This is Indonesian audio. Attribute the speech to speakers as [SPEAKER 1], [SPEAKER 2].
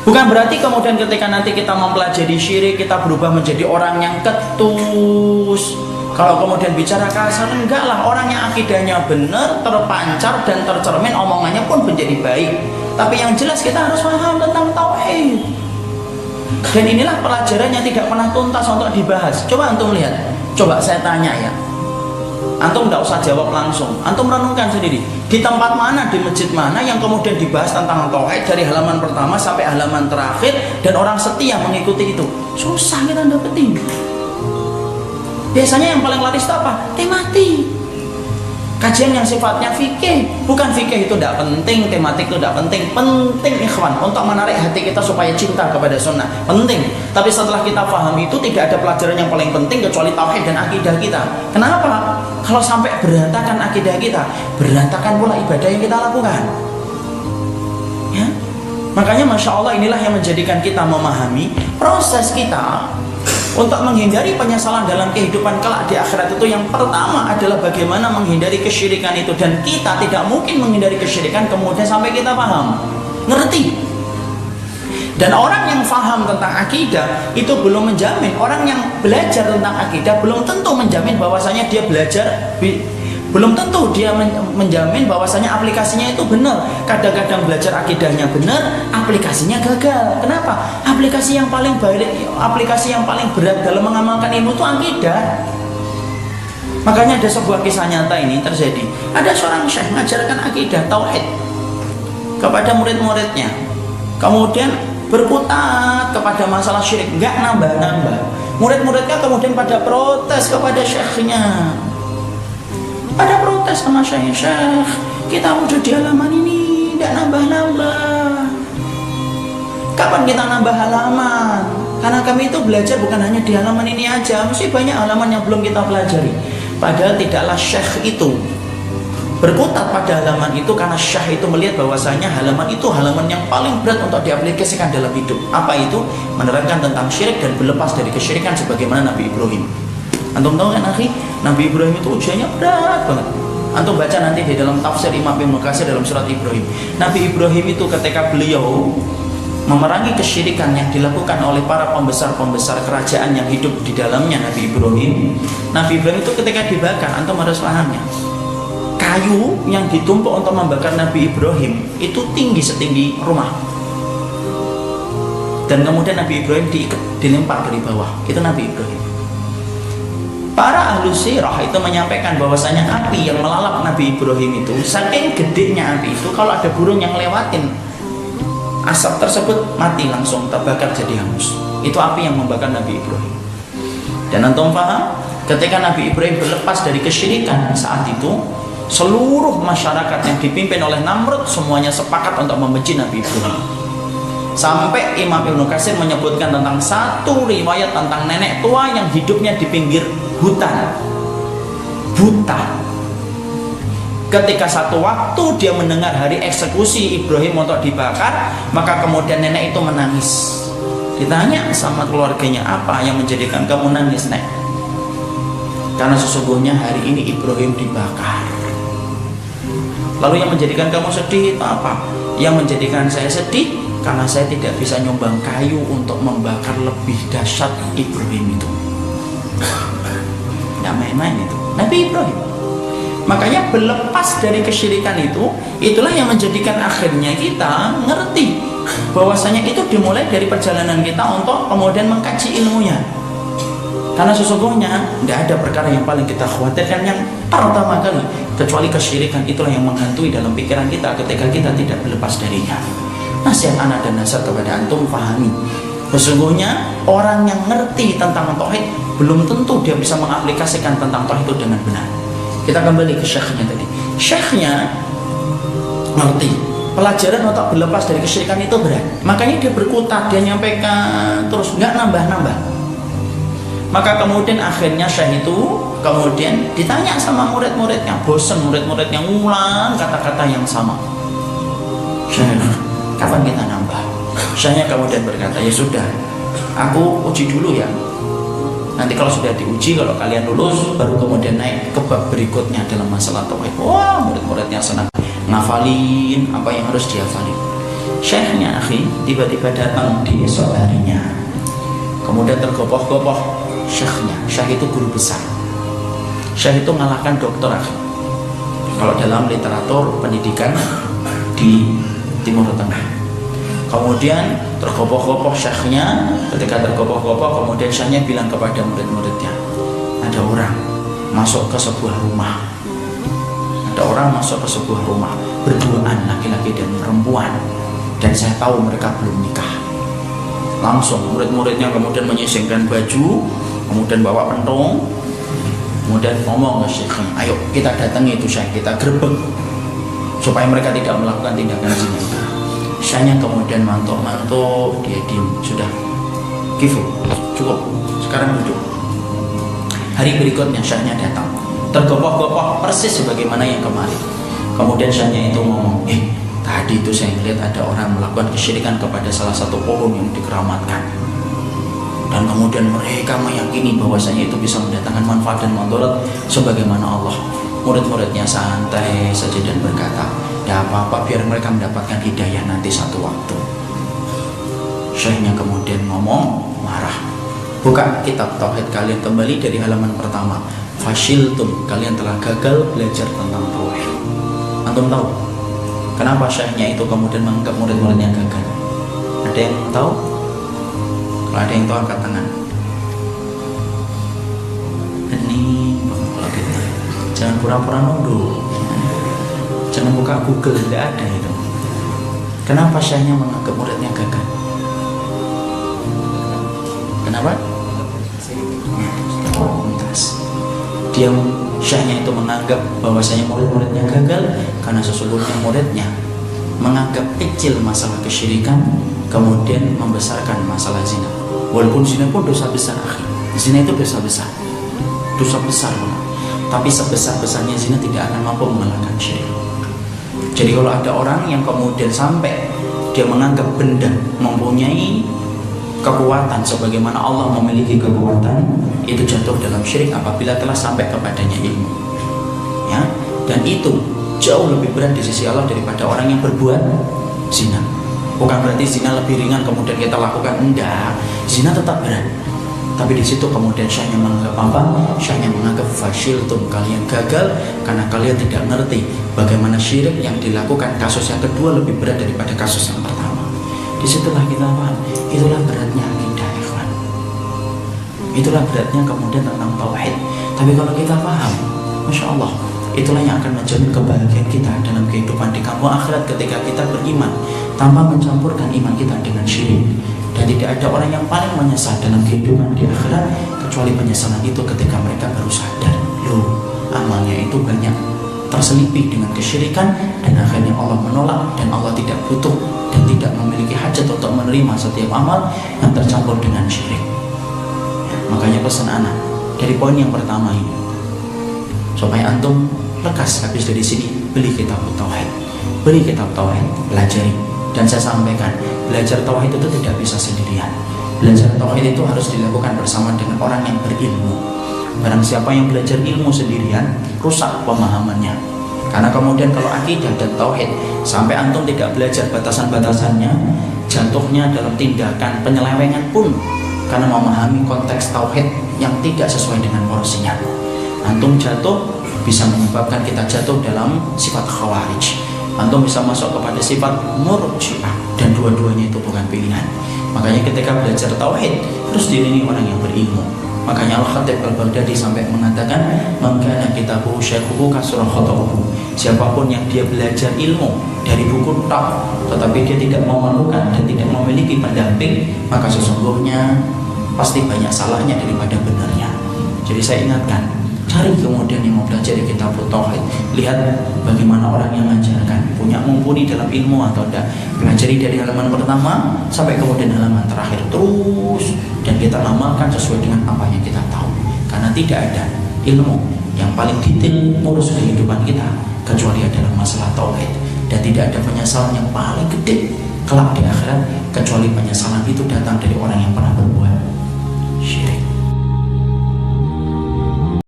[SPEAKER 1] Bukan berarti kemudian ketika nanti kita mempelajari syirik kita berubah menjadi orang yang ketus. Kalau kemudian bicara kasar, enggak lah, orang yang akidahnya benar, terpancar dan tercermin, omongannya pun menjadi baik. Tapi yang jelas kita harus paham tentang tauhid. Dan inilah pelajaran yang tidak pernah tuntas untuk dibahas. Coba antum lihat, coba saya tanya ya, antum tidak usah jawab langsung, antum renungkan sendiri. Di tempat mana, di masjid mana yang kemudian dibahas tentang tauhid dari halaman pertama sampai halaman terakhir dan orang setia mengikuti itu? Susah kita dapetin. Biasanya yang paling laris itu apa? Tematik. Kajian yang sifatnya fikih. Bukan fikih itu tidak penting, tematik itu tidak penting. Penting ikhwan untuk menarik hati kita supaya cinta kepada sunnah. Penting. Tapi setelah kita paham itu tidak ada pelajaran yang paling penting kecuali tauhid dan akidah kita. Kenapa? Kalau sampai berantakan akidah kita, berantakan pula ibadah yang kita lakukan. Ya? Makanya Masya Allah inilah yang menjadikan kita memahami proses kita untuk menghindari penyesalan dalam kehidupan kelak di akhirat itu. Yang pertama adalah bagaimana menghindari kesyirikan itu. Dan kita tidak mungkin menghindari kesyirikan kemudian sampai kita paham, ngerti. Dan orang yang paham tentang akidah itu belum menjamin, orang yang belajar tentang akidah belum tentu menjamin bahwasanya dia belajar, belum tentu dia menjamin bahwasanya aplikasinya itu benar. Kadang-kadang belajar akidahnya benar, aplikasinya gagal. Kenapa? Aplikasi yang paling berat dalam mengamalkan ilmu itu akidah. Makanya ada sebuah kisah nyata ini terjadi. Ada seorang syekh mengajarkan akidah tauhid kepada murid-muridnya. Kemudian berkutat kepada masalah syirik, nggak nambah-nambah. Murid-muridnya kemudian pada protes kepada syekhnya. Pada protes sama syekh, kita udah di halaman ini, tidak nambah-nambah. Kapan kita nambah halaman? Karena kami itu belajar bukan hanya di halaman ini aja, mesti banyak halaman yang belum kita pelajari. Padahal tidaklah syekh itu berkutat pada halaman itu karena syekh itu melihat bahwasanya halaman itu halaman yang paling berat untuk diaplikasikan dalam hidup. Apa itu? Menerangkan tentang syirik dan berlepas dari kesyirikan sebagaimana Nabi Ibrahim. Antum tahu kan akhi, Nabi Ibrahim itu ujiannya berat banget. Antum baca nanti di dalam tafsir Imam Ibnu Katsir dalam surat Ibrahim. Nabi Ibrahim itu ketika beliau memerangi kesyirikan yang dilakukan oleh para pembesar-pembesar kerajaan yang hidup di dalamnya Nabi Ibrahim itu ketika dibakar, antum harus pahamnya, kayu yang ditumpuk untuk membakar Nabi Ibrahim itu tinggi setinggi rumah. Dan kemudian Nabi Ibrahim dilempar dari bawah. Itu Nabi Ibrahim. Para ahlu sirah itu menyampaikan bahwasanya api yang melalap Nabi Ibrahim itu, saking gedenya api itu, kalau ada burung yang lewatin asap tersebut mati langsung, terbakar jadi hangus. Itu api yang membakar Nabi Ibrahim. Dan antum paham, ketika Nabi Ibrahim berlepas dari kesyirikan saat itu, seluruh masyarakat yang dipimpin oleh Namrud semuanya sepakat untuk membenci Nabi Ibrahim. Sampai Imam Ibnu Katsir menyebutkan tentang satu riwayat tentang nenek tua yang hidupnya di pinggir hutan, buta. Ketika satu waktu dia mendengar hari eksekusi Ibrahim untuk dibakar, maka kemudian nenek itu menangis. Ditanya sama keluarganya, apa yang menjadikan kamu nangis, Nek? Karena sesungguhnya hari ini Ibrahim dibakar. Lalu yang menjadikan kamu sedih itu apa? Yang menjadikan saya sedih karena saya tidak bisa nyumbang kayu untuk membakar lebih dahsyat Ibrahim itu. Tidak main-main itu Nabi Ibrahim. Makanya berlepas dari kesyirikan itu, itulah yang menjadikan akhirnya kita ngerti bahwasanya itu dimulai dari perjalanan kita untuk kemudian mengkaji ilmunya. Karena sesungguhnya tidak ada perkara yang paling kita khawatirkan yang pertama kali kecuali kesyirikan. Itulah yang menghantui dalam pikiran kita ketika kita tidak berlepas darinya. Nasihat anak dan nasihat kepada antum, pahami sesungguhnya orang yang ngerti tentang tauhid belum tentu dia bisa mengaplikasikan tentang tauhid itu dengan benar. Kita kembali ke syekhnya tadi. Syekhnya ngerti pelajaran untuk berlepas dari kesyirikan itu berat, makanya dia berkutat, dia nyampaikan terus, nggak nambah-nambah. Maka kemudian akhirnya syekh itu kemudian ditanya sama murid-muridnya, bosan murid-muridnya ngulang kata-kata yang sama. Syekh, kapan kita nambah? Syekhnya kemudian berkata, ya sudah, aku uji dulu ya. Nanti kalau sudah diuji, kalau kalian lulus, baru kemudian naik ke bab berikutnya dalam masalah tauhid. Wah, murid-muridnya senang ngafalin apa yang harus dihafalin. Syekhnya akhi tiba-tiba datang di esok harinya, kemudian tergopoh-gopoh syekhnya. Syekh itu guru besar, syekh itu mengalahkan dokter akhi kalau dalam literatur pendidikan di Timur Tengah. Kemudian tergopoh-gopoh syekhnya. Ketika tergopoh-gopoh, kemudian syekhnya bilang kepada murid-muridnya, ada orang masuk ke sebuah rumah, ada orang masuk ke sebuah rumah berduaan, laki-laki dan perempuan, dan saya tahu mereka belum nikah. Langsung murid-muridnya kemudian menyisingkan baju, kemudian bawa pentung, kemudian ngomong ke syekhnya, ayo kita datangi itu syekh, kita gerbek supaya mereka tidak melakukan tindakan zina. Syekhnya kemudian mantuk-mantuk, dia diam, sudah kifu, cukup, sekarang duduk. Hari berikutnya syekhnya datang, tergopoh-gopoh persis sebagaimana yang kemarin. Kemudian syekhnya itu ngomong, tadi itu saya melihat ada orang melakukan kesyirikan kepada salah satu pohon yang dikeramatkan, dan kemudian mereka meyakini bahwasanya itu bisa mendatangkan manfaat dan mudarat sebagaimana Allah. Murid-muridnya santai saja dan berkata, tidak apa-apa, biar mereka mendapatkan hidayah nanti satu waktu. Syekhnya kemudian ngomong, marah, buka kitab tauhid kalian kembali dari halaman pertama. Fashiltum, kalian telah gagal belajar tentang tauhid. Antum tahu kenapa syekhnya itu kemudian menganggap murid-muridnya gagal? Ada yang tahu? Kalau ada yang tahu angkat tangan. Ini kalau gitu, jangan pura-pura nunduk, jangan buka Google, tidak ada itu. Kenapa syekhnya menganggap muridnya gagal? Kenapa? Dia syekhnya itu menganggap bahwasanya murid-muridnya gagal karena sesungguhnya muridnya menganggap kecil masalah kesyirikan, kemudian membesarkan masalah zina. Walaupun zina pun dosa besar akhir. Zina itu dosa besar, dosa besar, tapi sebesar-besarnya zina tidak akan mampu mengalahkan syirik. Jadi kalau ada orang yang kemudian sampai dia menganggap benda mempunyai kekuatan sebagaimana Allah memiliki kekuatan, itu jatuh dalam syirik apabila telah sampai kepadanya ilmu, ya. Dan itu jauh lebih berat di sisi Allah daripada orang yang berbuat zina. Bukan berarti zina lebih ringan kemudian kita lakukan, enggak, zina tetap berat. Tapi di situ kemudian syekhnya menganggap apa? Syekhnya menganggap fashiltum, kalian gagal karena kalian tidak ngerti bagaimana syirik yang dilakukan kasus yang kedua lebih berat daripada kasus yang pertama. Disitulah kita paham, itulah beratnya akidah, ikhwan. Itulah beratnya kemudian tentang tauhid. Tapi kalau kita paham, masya Allah, itulah yang akan menjamin kebahagiaan kita dalam kehidupan di kampung akhirat ketika kita beriman tanpa mencampurkan iman kita dengan syirik. Dan tidak ada orang yang paling menyesal dalam kehidupan di akhirat kecuali penyesalan itu ketika mereka baru sadar, loh, amalnya itu banyak terselipih dengan kesyirikan, dan akhirnya Allah menolak, dan Allah tidak butuh dan tidak memiliki hajat untuk menerima setiap amal yang tercampur dengan syirik. Makanya pesan anak dari poin yang pertama ini, supaya antum lekas habis dari sini, beli kitab tauhid, beli kitab tauhid, pelajari. Dan saya sampaikan, belajar tauhid itu tidak bisa sendirian. Belajar tauhid itu harus dilakukan bersama dengan orang yang berilmu. Barang siapa yang belajar ilmu sendirian, rusak pemahamannya. Karena kemudian kalau akidah dan tauhid sampai antum tidak belajar batasan-batasannya, jatuhnya dalam tindakan penyelewengan pun karena memahami konteks tauhid yang tidak sesuai dengan porsinya. Antum jatuh bisa menyebabkan kita jatuh dalam sifat khawarij. Antum bisa masuk kepada sifat murji'ah, dan dua-duanya itu bukan pilihan. Makanya ketika belajar tauhid terus diiringi orang yang berilmu. Makanya Al-Khatib Al-Baghdadi sampai mengatakan, "Man kana kitabuhu syaikhuhu kasra khata'uhu." Siapapun yang dia belajar ilmu dari buku tok, tetapi dia tidak memerlukan dan tidak memiliki pendamping, maka sesungguhnya pasti banyak salahnya daripada benarnya. Jadi saya ingatkan, cari kemudian yang mau belajar di kitab tauhid, lihat bagaimana orang yang mengajarkan, punya mumpuni dalam ilmu atau tidak. Pelajari dari halaman pertama sampai kemudian halaman terakhir terus, dan kita amalkan sesuai dengan apa yang kita tahu. Karena tidak ada ilmu yang paling detail ngurus kehidupan kita kecuali adalah masalah tauhid, dan tidak ada penyesalan yang paling gede kelak di akhirat kecuali penyesalan itu datang dari orang yang pernah berbuat syirik.